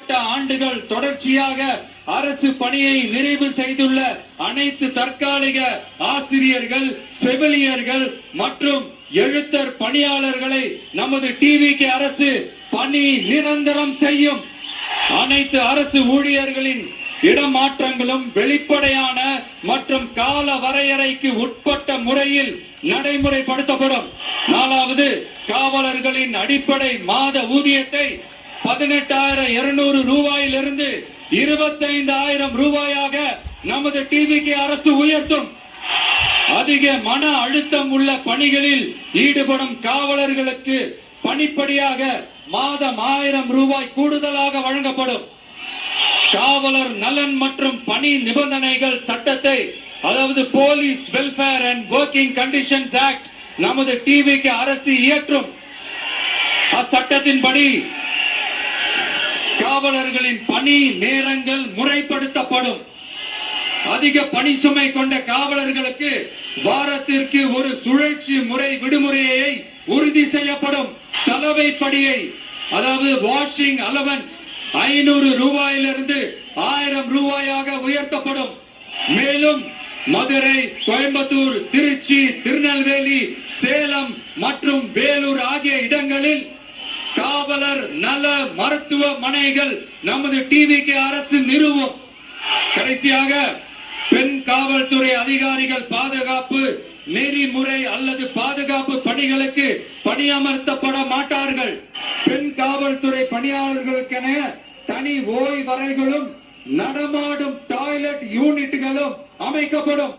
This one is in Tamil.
மேற்பட்ட ஆண்டுகள் தொடர்ச்சியாக அரசு பணியை நிறைவு செய்துள்ள அனைத்து தற்காலிக ஆசிரியர்கள், செவிலியர்கள் மற்றும் எழுத்தர் பணியாளர்களை நமது டிவிகே அரசு பணி நிரந்தரம் செய்யும். அனைத்து அரசு ஊழியர்களின் இடமாற்றங்களும் வெளிப்படையான மற்றும் கால வரையறைக்கு உட்பட்ட முறையில் நடைமுறைப்படுத்தப்படும். 4வது, காவலர்களின் அடிப்படை மாத ஊதியத்தை 18,200 ரூபாயிலிருந்து 25,000 ரூபாயாக நமது டிவிகே அரசு உயர்த்தும். அதிக மன அழுத்தம் உள்ள பணிகளில் ஈடுபடும் காவலர்களுக்கு பணிப்படியாக மாதம் 1000 ரூபாய் கூடுதலாக வழங்கப்படும். காவலர் நலன் மற்றும் பணி நிபந்தனைகள் சட்டத்தை, அதாவது police welfare and working conditions act, நமது டிவிகே அரசு இயற்றும். அச்சட்டத்தின்படி காவலர்களின் பணி நேரங்கள் முறைப்படுத்தப்படும். அதிக பணி சுமை கொண்ட காவலர்களுக்கு வாரத்திற்கு ஒரு சுழற்சி முறை விடுமுறையை உறுதி செய்யப்படும். சலவைப்படியை, அதாவது வாஷிங் அலவன்ஸ் 500 ரூபாயிலிருந்து 1000 ரூபாயாக உயர்த்தப்படும். மேலும் மதுரை, கோயம்புத்தூர், திருச்சி, திருநெல்வேலி, சேலம் மற்றும் வேலூர் ஆகிய இடங்களில் காவலர் நல மருத்துவமனைகள் நமது டிவிகே அரசு நிறுவும். கடைசியாக, பெண் காவல்துறை அதிகாரிகள் பாதுகாப்பு நெறிமுறை அல்லது பாதுகாப்பு பணிகளுக்கு பணியமர்த்தப்பட மாட்டார்கள். பெண் காவல்துறை பணியாளர்களுக்கென தனி ஓய்வறைகளும் நடமாடும் டாய்லெட் யூனிட்டுகளும் அமைக்கப்படும்.